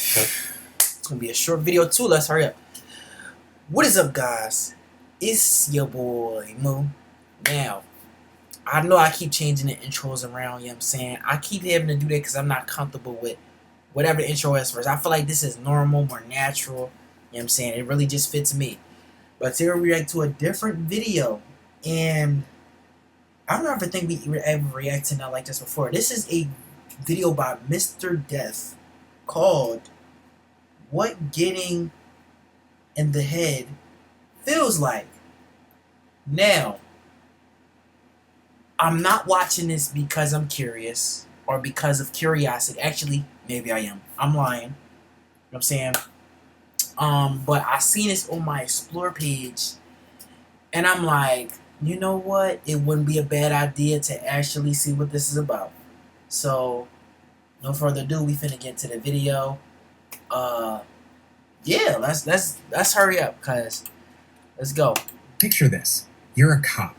It's gonna be a short video too. Let's hurry up. What is up, guys? It's your boy Moo. Now, I know I keep changing the intros around, you know what I'm saying? I keep having to do that because I'm not comfortable with whatever the intro is first. I feel like this is normal, more natural, you know what I'm saying? It really just fits me. But today we react to a different video, and I don't ever think we ever reacted to nothing like this before. This is a video by Mr. Death called What Getting in the Head Feels Like. Now, I'm not watching this because I'm curious or because of curiosity. Actually, maybe I am. I'm lying. You know what I'm saying? But I seen this on my Explore page, and I'm like, you know what? It wouldn't be a bad idea to actually see what this is about. So, no further ado, we finna get to the video. Yeah, let's hurry up, cause let's go. Picture this. You're a cop.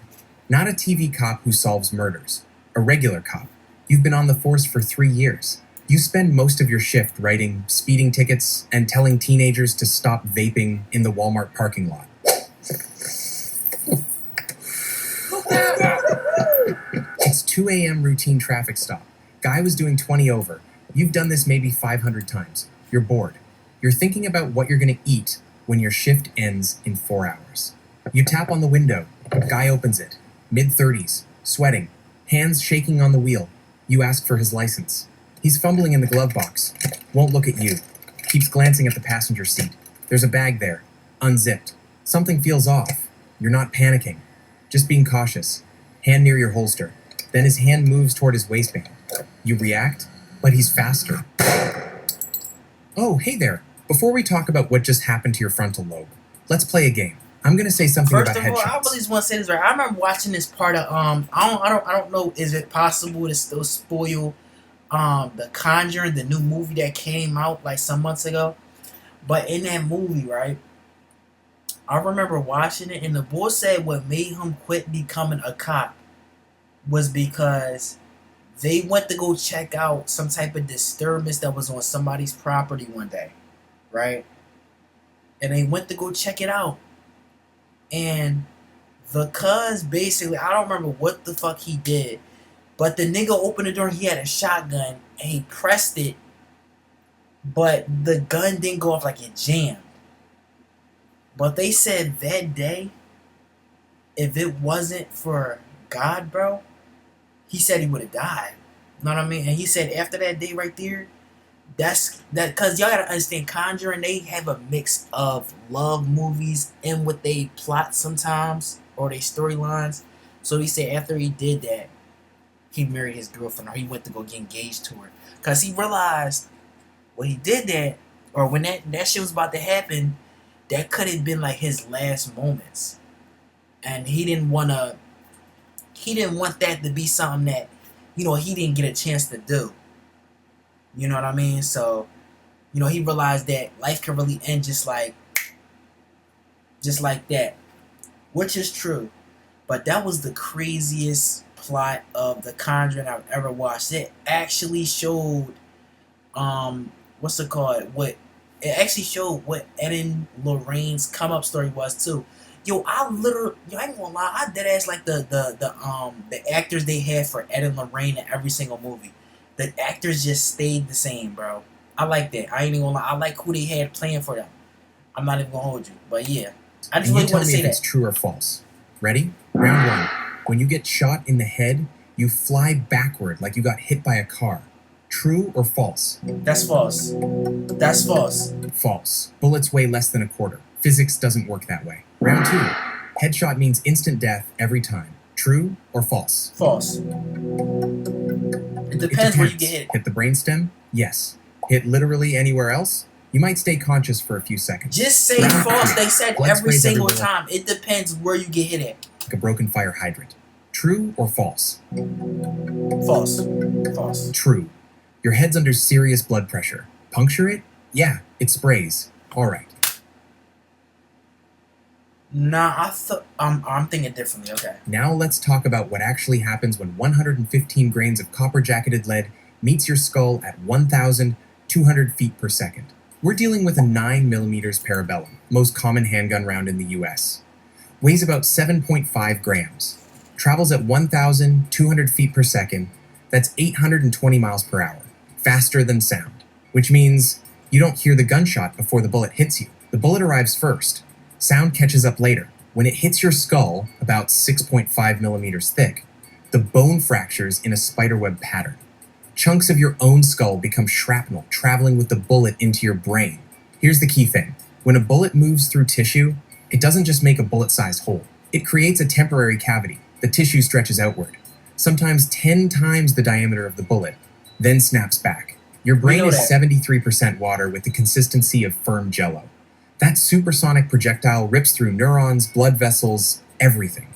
Not a TV cop who solves murders. A regular cop. You've been on the force for 3 years. You spend most of your shift writing speeding tickets and telling teenagers to stop vaping in the Walmart parking lot. It's 2 a.m. routine traffic stop. Guy was doing 20 over. You've done this maybe 500 times. You're bored. You're thinking about what you're going to eat when your shift ends in 4 hours. You tap on the window. Guy opens it. Mid-30s. Sweating. Hands shaking on the wheel. You ask for his license. He's fumbling in the glove box. Won't look at you. Keeps glancing at the passenger seat. There's a bag there. Unzipped. Something feels off. You're not panicking. Just being cautious. Hand near your holster. Then his hand moves toward his waistband. You react, but he's faster. Oh, hey there. Before we talk about what just happened to your frontal lobe, let's play a game. I'm gonna say something First about of all, headshots. I really just want to say this right. I remember watching this part of I don't know. Is it possible to still spoil The Conjuring, the new movie that came out like some months ago? But in that movie, right, I remember watching it, and the boy said what made him quit becoming a cop was because they went to go check out some type of disturbance that was on somebody's property one day, right? And they went to go check it out. And the cuz basically, I don't remember what the fuck he did, but the nigga opened the door, he had a shotgun, and he pressed it, but the gun didn't go off, like it jammed. But they said that day, if it wasn't for God, bro, he said he would have died. You know what I mean? And he said after that day right there, that's that, cause y'all gotta understand, Conjuring, they have a mix of love movies and what they plot sometimes, or they storylines. So he said after he did that, he married his girlfriend, or he went to go get engaged to her, cause he realized when he did that, or when that shit was about to happen, that could have been like his last moments, and he didn't want that to be something that, you know, he didn't get a chance to do. You know what I mean? So, you know, he realized that life can really end just like that, which is true. But that was the craziest plot of The Conjuring I've ever watched. It actually showed, what's it called? It actually showed what Ed and Lorraine's come up story was too. Yo, I ain't gonna lie, I dead ass like the actors they had for Ed and Lorraine in every single movie. The actors just stayed the same, bro. I like that. I ain't even gonna lie. I like who they had playing for them. I'm not even gonna hold you, but yeah, I just really want to say that. It's true or false. Ready? Round 1. When you get shot in the head, you fly backward like you got hit by a car. True or false? That's false. That's false. False. Bullets weigh less than a quarter. Physics doesn't work that way. Round 2. Headshot means instant death every time. True or false? False. It depends where you get hit. Hit the brainstem? Yes. Hit literally anywhere else? You might stay conscious for a few seconds. Just say false. They said every single time. It depends where you get hit at. Like a broken fire hydrant. True or false? False. False. True. Your head's under serious blood pressure. Puncture it? Yeah, it sprays. Alright. Nah, I'm thinking differently. Okay. Now let's talk about what actually happens when 115 grains of copper-jacketed lead meets your skull at 1,000 200 feet per second. We're dealing with a 9mm Parabellum, most common handgun round in the US. Weighs about 7.5 grams. Travels at 1,200 feet per second. That's 820 miles per hour. Faster than sound. Which means you don't hear the gunshot before the bullet hits you. The bullet arrives first. Sound catches up later. When it hits your skull, about 6.5 millimeters thick, the bone fractures in a spiderweb pattern. Chunks of your own skull become shrapnel, traveling with the bullet into your brain. Here's the key thing. When a bullet moves through tissue, it doesn't just make a bullet-sized hole. It creates a temporary cavity. The tissue stretches outward, sometimes 10 times the diameter of the bullet, then snaps back. Your brain is 73% water with the consistency of firm jello. That supersonic projectile rips through neurons, blood vessels, everything.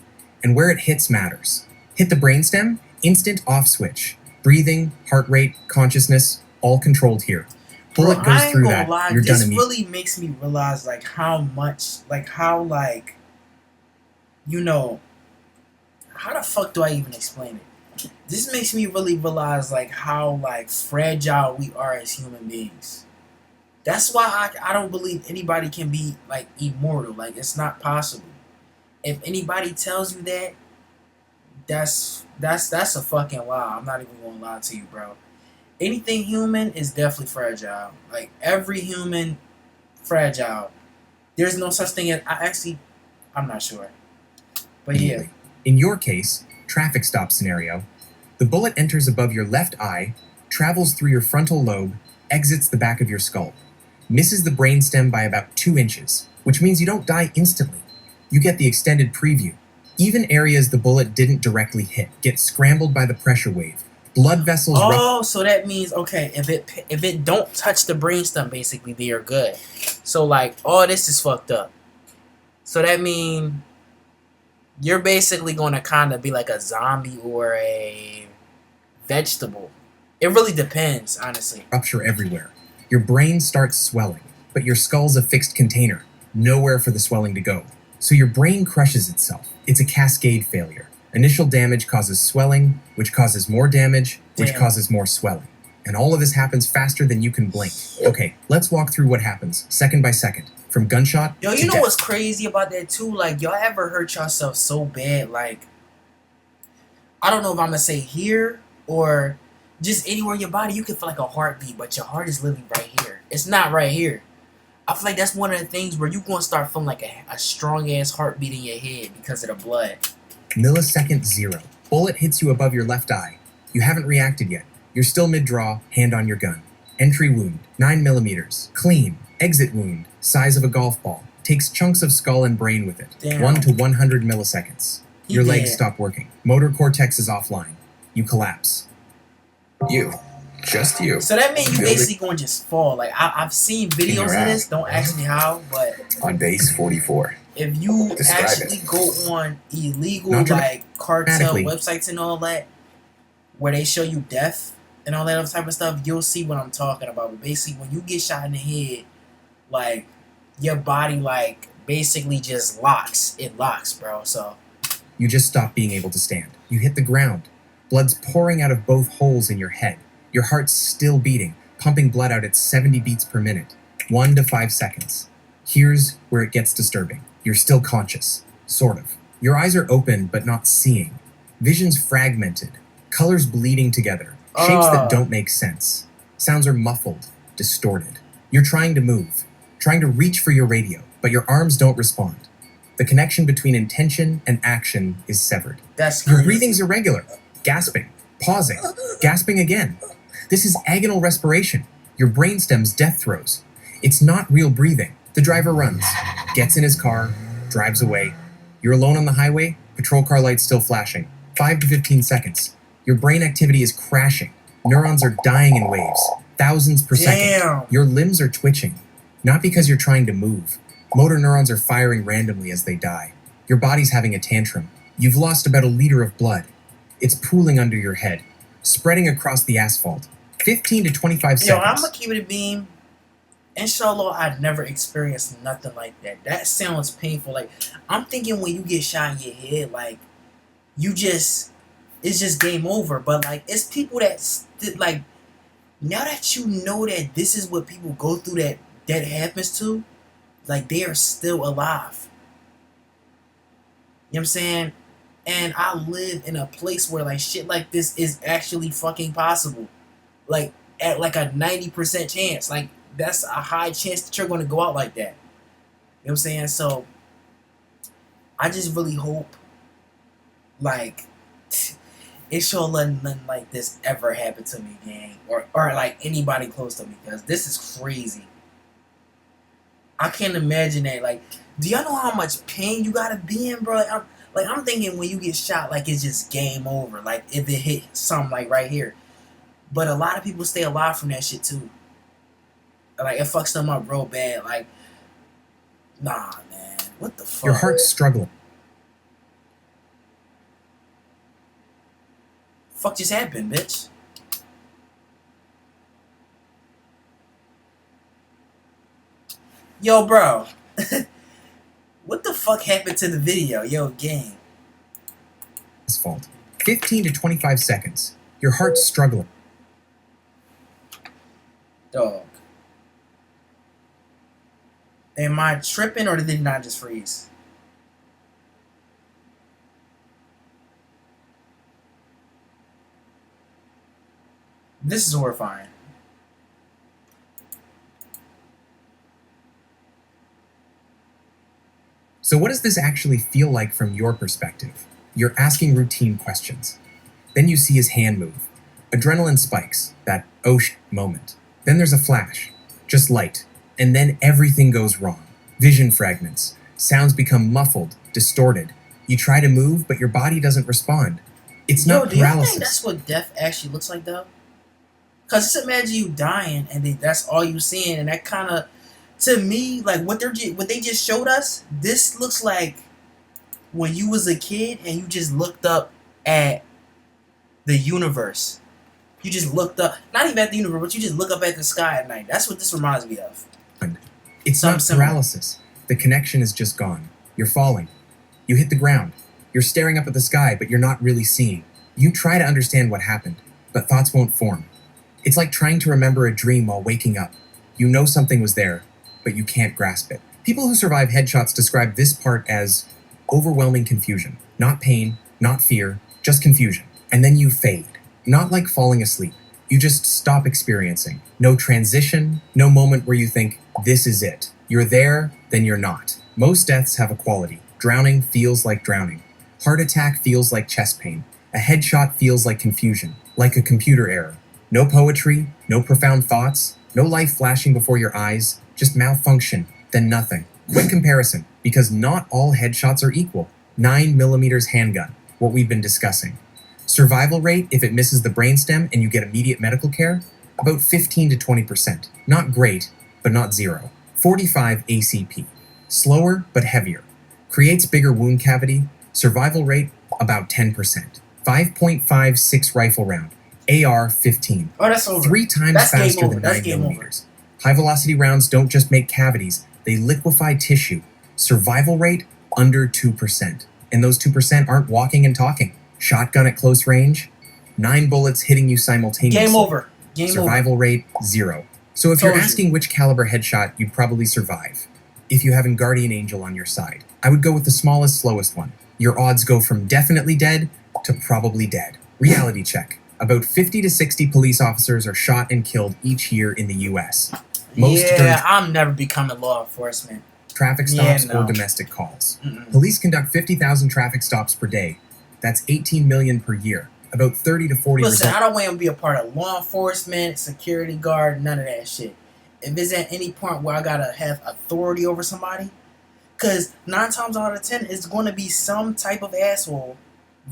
And where it hits matters. Hit the brainstem, instant off switch. Breathing, heart rate, consciousness, all controlled here. Bullet goes through that, you're done immediately. This really makes me realize how much, how the fuck do I even explain it? This makes me really realize how fragile we are as human beings. That's why I don't believe anybody can be immortal. It's not possible. If anybody tells you that, that's a fucking lie. I'm not even gonna lie to you, bro. Anything human is definitely fragile. Every human, fragile. There's no such thing as I'm not sure. But yeah. In your case, traffic stop scenario, the bullet enters above your left eye, travels through your frontal lobe, exits the back of your skull, misses the brainstem by about 2 inches, which means you don't die instantly. You get the extended preview. Even areas the bullet didn't directly hit get scrambled by the pressure wave. Blood vessels. So that means if it don't touch the brainstem, basically they are good. So this is fucked up. So that means you're basically gonna kind of be like a zombie or a vegetable. It really depends, honestly. Rupture everywhere. Your brain starts swelling, but your skull's a fixed container, nowhere for the swelling to go. So your brain crushes itself. It's a cascade failure. Initial damage causes swelling, which causes more damage, which causes more swelling. And all of this happens faster than you can blink. Okay, let's walk through what happens, second by second, from gunshot to death. What's crazy about that too? Y'all ever hurt yourself so bad, I don't know if I'm gonna say here or just anywhere in your body, you can feel like a heartbeat, but your heart is literally right here. It's not right here. I feel like that's one of the things where you're going to start feeling like a strong-ass heartbeat in your head because of the blood. Millisecond 0. Bullet hits you above your left eye. You haven't reacted yet. You're still mid-draw, hand on your gun. Entry wound, 9mm. Clean. Exit wound, size of a golf ball. Takes chunks of skull and brain with it. 1 to 100 milliseconds. Your legs stop working. Motor cortex is offline. You collapse. Just you. So that means you basically going to just fall. I've seen videos of this. Don't ask me how, but on base 44. If you actually go on illegal cartel websites and all that, where they show you death and all that other type of stuff, you'll see what I'm talking about. But basically, when you get shot in the head, your body basically just locks. It locks, bro. So you just stop being able to stand. You hit the ground. Blood's pouring out of both holes in your head. Your heart's still beating, pumping blood out at 70 beats per minute, 1 to 5 seconds. Here's where it gets disturbing. You're still conscious, sort of. Your eyes are open but not seeing. Vision's fragmented, colors bleeding together, shapes that don't make sense. Sounds are muffled, distorted. You're trying to move, trying to reach for your radio, but your arms don't respond. The connection between intention and action is severed. Your breathing's irregular, gasping, pausing, gasping again. This is agonal respiration. Your brainstem's death throes. It's not real breathing. The driver runs, gets in his car, drives away. You're alone on the highway, patrol car lights still flashing. 5 to 15 seconds. Your brain activity is crashing. Neurons are dying in waves, thousands per second. Your limbs are twitching, not because you're trying to move. Motor neurons are firing randomly as they die. Your body's having a tantrum. You've lost about a liter of blood. It's pooling under your head, spreading across the asphalt. 15 to 25 seconds. I'm gonna keep it a beam. Inshallah, I've never experienced nothing like that. That sounds painful. I'm thinking when you get shot in your head, it's just game over. But it's people that Now that you know that this is what people go through that happens to, like they are still alive. You know what I'm saying? And I live in a place where like shit like this is actually fucking possible. Like at like a 90% chance. Like that's a high chance that you're gonna go out like that. You know what I'm saying? So I just really hope like it sure let nothing like this ever happen to me, gang. Or like anybody close to me, because this is crazy. I can't imagine that. Like, do y'all know how much pain you gotta be in, bro? I'm thinking when you get shot, like it's just game over. Like if it hit something like right here, but a lot of people stay alive from that shit too. Like it fucks them up real bad. Like, nah, man, what the fuck? Your heart's struggling. Fuck just happened, bitch. Yo, bro. What the fuck happened to the video? Yo, gang. Fault. 15 to 25 seconds. Your heart's struggling. Dog. Am I tripping or did it not just freeze? This is horrifying. So what does this actually feel like from your perspective? You're asking routine questions. Then you see his hand move. Adrenaline spikes, that oh shit moment. Then there's a flash, just light. And then everything goes wrong. Vision fragments. Sounds become muffled, distorted. You try to move, but your body doesn't respond. It's not do you paralysis. think that's what death actually looks like, though? Because just imagine you dying and then that's all you seeing, and that kind of, to me, like what they just showed us, this looks like when you was a kid and you just looked up at the universe. You just looked up, not even at the universe, but you just look up at the sky at night. That's what this reminds me of. It's not paralysis. The connection is just gone. You're falling. You hit the ground. You're staring up at the sky, but you're not really seeing. You try to understand what happened, but thoughts won't form. It's like trying to remember a dream while waking up. You know something was there, but you can't grasp it. People who survive headshots describe this part as overwhelming confusion. Not pain, not fear, just confusion. And then you fade. Not like falling asleep. You just stop experiencing. No transition, no moment where you think, this is it. You're there, then you're not. Most deaths have a quality. Drowning feels like drowning. Heart attack feels like chest pain. A headshot feels like confusion, like a computer error. No poetry, no profound thoughts, no life flashing before your eyes, just malfunction, then nothing. Quick comparison, because not all headshots are equal. 9mm handgun, what we've been discussing. Survival rate, if it misses the brainstem and you get immediate medical care, about 15 to 20%. Not great, but not zero. 45 ACP. Slower, but heavier. Creates bigger wound cavity. Survival rate, about 10%. 5.56 rifle round. AR-15. Oh, that's over. 3 times That's faster than That's 9mm. High-velocity rounds don't just make cavities, they liquefy tissue. Survival rate, under 2%. And those 2% aren't walking and talking. Shotgun at close range, 9 bullets hitting you simultaneously. Game over. Survival rate, 0. So if you're asking which caliber headshot you'd probably survive, if you have a Guardian Angel on your side, I would go with the smallest, slowest one. Your odds go from definitely dead to probably dead. Reality check. About 50 to 60 police officers are shot and killed each year in the US. Most I'm never becoming law enforcement. Traffic stops or domestic calls. Police conduct 50,000 traffic stops per day. That's 18 million per year. About 30 to 40%. Listen, I don't want to be a part of law enforcement, security guard, none of that shit. If it's at any point where I gotta have authority over somebody, because 9 times out of 10, it's going to be some type of asshole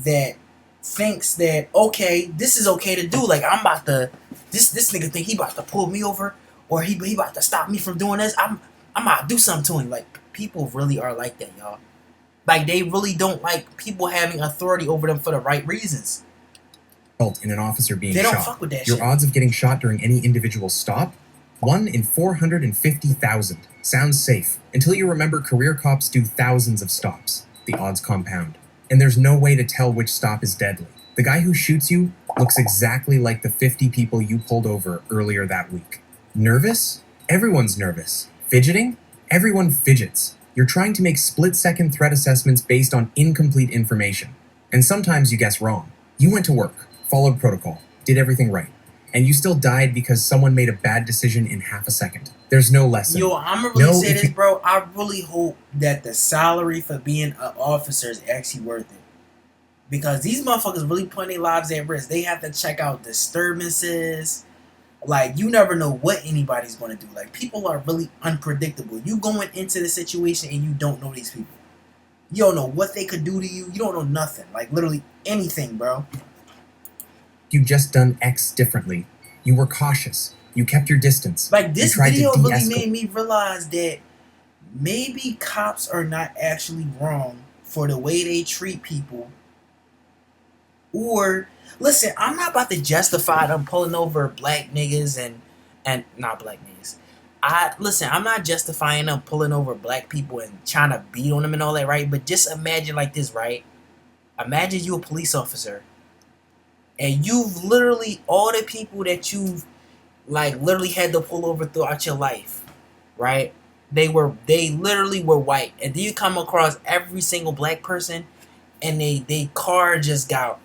that thinks that, okay, this is okay to do. Like, I'm about to, this nigga think he about to pull me over, or he about to stop me from doing this. I'm about to do something to him. Like, people really are like that, y'all. Like, they really don't like people having authority over them for the right reasons. In an officer being shot. They don't shot. Fuck with that Your shit. odds of getting shot during any individual stop? 1 in 450,000. Sounds safe. Until you remember career cops do thousands of stops. The odds compound. And there's no way to tell which stop is deadly. The guy who shoots you looks exactly like the 50 people you pulled over earlier that week. Nervous? Everyone's nervous. Fidgeting? Everyone fidgets. You're trying to make split-second threat assessments based on incomplete information. And sometimes you guess wrong. You went to work, followed protocol, did everything right. And you still died because someone made a bad decision in half a second. There's no lesson. Yo, I'm gonna really say this, bro. I really hope that the salary for being an officer is actually worth it. Because these motherfuckers really putting their lives at risk. They have to check out disturbances. Like, you never know what anybody's going to do. Like, people are really unpredictable. You going into the situation and you don't know these people. You don't know what they could do to you. You don't know nothing. Like, literally anything, bro. You just done X differently. You were cautious. You kept your distance. Like, this video really made me realize that maybe cops are not actually wrong for the way they treat people. Or, listen, I'm not about to justify them pulling over black niggas and not black niggas. I'm not justifying them pulling over black people and trying to beat on them and all that, right? But just imagine like this, right? Imagine you a police officer, and you've literally, all the people that you've like literally had to pull over throughout your life, right? They literally were white, and then you come across every single black person, and they car just got,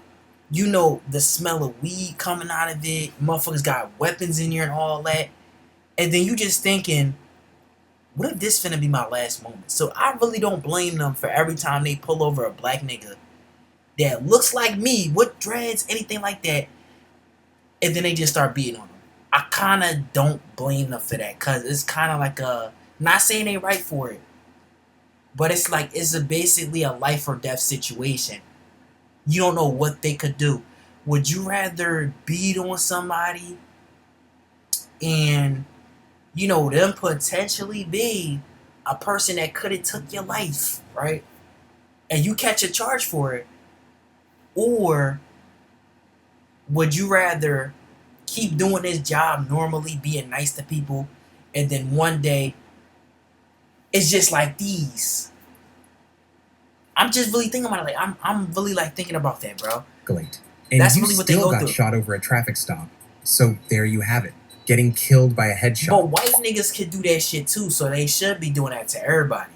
you know, the smell of weed coming out of it. Motherfuckers got weapons in here and all that. And then you just thinking, what if this finna be my last moment? So I really don't blame them for every time they pull over a black nigga that looks like me, with dreads, anything like that, and then they just start beating on them. I kind of don't blame them for that, because it's kind of like not saying they right for it, but it's like, it's basically a life or death situation. You don't know what they could do. Would you rather beat on somebody and, you know, them potentially be a person that could have took your life, right? And you catch a charge for it? Or would you rather keep doing this job normally, being nice to people, and then one day it's just like these? I'm just really thinking about it. Like, I'm really like thinking about that, bro. Great. And that's really what they go through. You still got shot over a traffic stop. So there you have it. Getting killed by a headshot. But white niggas can do that shit too, so they should be doing that to everybody.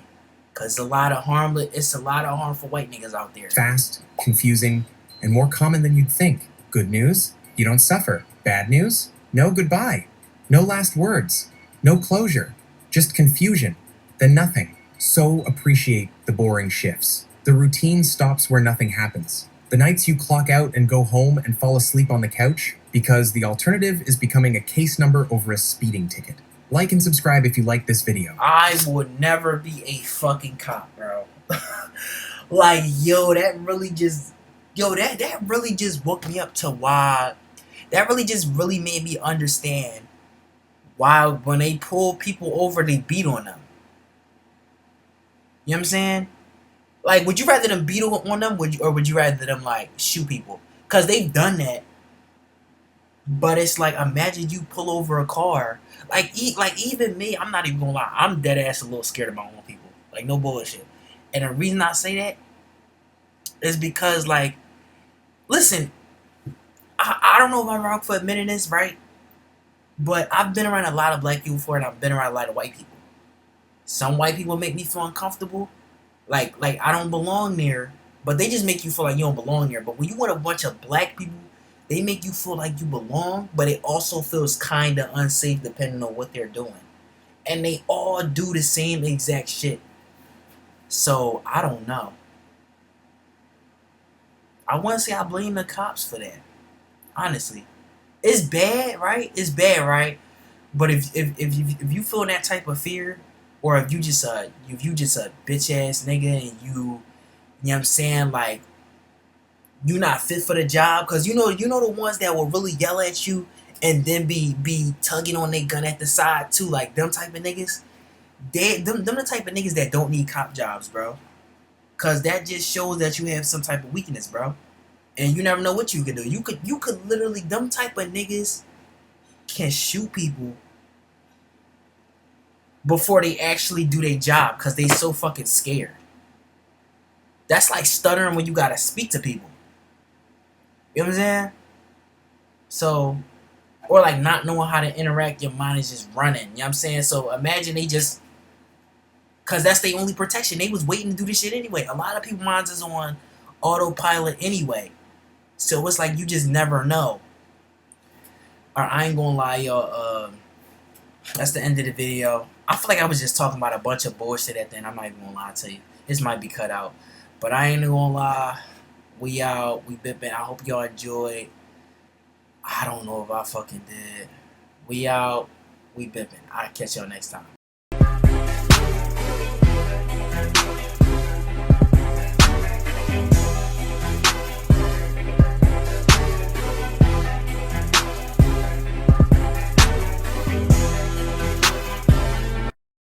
Cause it's a lot of harmful white niggas out there. Fast, confusing, and more common than you'd think. Good news, you don't suffer. Bad news, no goodbye. No last words. No closure. Just confusion. Then nothing. So appreciate the boring shifts. The routine stops where nothing happens. The nights you clock out and go home and fall asleep on the couch, because the alternative is becoming a case number over a speeding ticket. Like and subscribe if you like this video. I would never be a fucking cop, bro. Like, yo, that really just woke me up to why. That really just really made me understand why when they pull people over, they beat on them. You know what I'm saying? Like, would you rather them beat on them, or would you rather them, like, shoot people? Because they've done that. But it's like, imagine you pull over a car. Like, even me, I'm not even gonna lie. I'm dead ass a little scared of my own people. Like, no bullshit. And the reason I say that is because, like, listen, I don't know if I'm wrong for admitting this, right? But I've been around a lot of black people before, and I've been around a lot of white people. Some white people make me feel uncomfortable. Like I don't belong there. But they just make you feel like you don't belong there. But when you want a bunch of black people, they make you feel like you belong, but it also feels kind of unsafe depending on what they're doing. And they all do the same exact shit. So, I don't know. I want to say I blame the cops for that. Honestly. It's bad, right? It's bad, right? But if you feel that type of fear, or if you just a bitch ass nigga and you know what I'm saying, like, you not fit for the job, because you know the ones that will really yell at you and then be tugging on their gun at the side too, like them type of niggas. Them the type of niggas that don't need cop jobs, bro. Cause that just shows that you have some type of weakness, bro. And you never know what you could do. You could literally, them type of niggas can shoot people before they actually do their job, cause they so fucking scared. That's like stuttering when you gotta speak to people. You know what I'm saying? So, or like not knowing how to interact, your mind is just running. You know what I'm saying? So imagine they just, cause that's their only protection. They was waiting to do this shit anyway. A lot of people minds is on autopilot anyway. So it's like you just never know. Or I ain't gonna lie, y'all. That's the end of the video. I feel like I was just talking about a bunch of bullshit at the end. I'm not even gonna lie to you. This might be cut out. But I ain't gonna lie. We out. We bipping. I hope y'all enjoyed. I don't know if I fucking did. We out. We bipping. I'll catch y'all next time.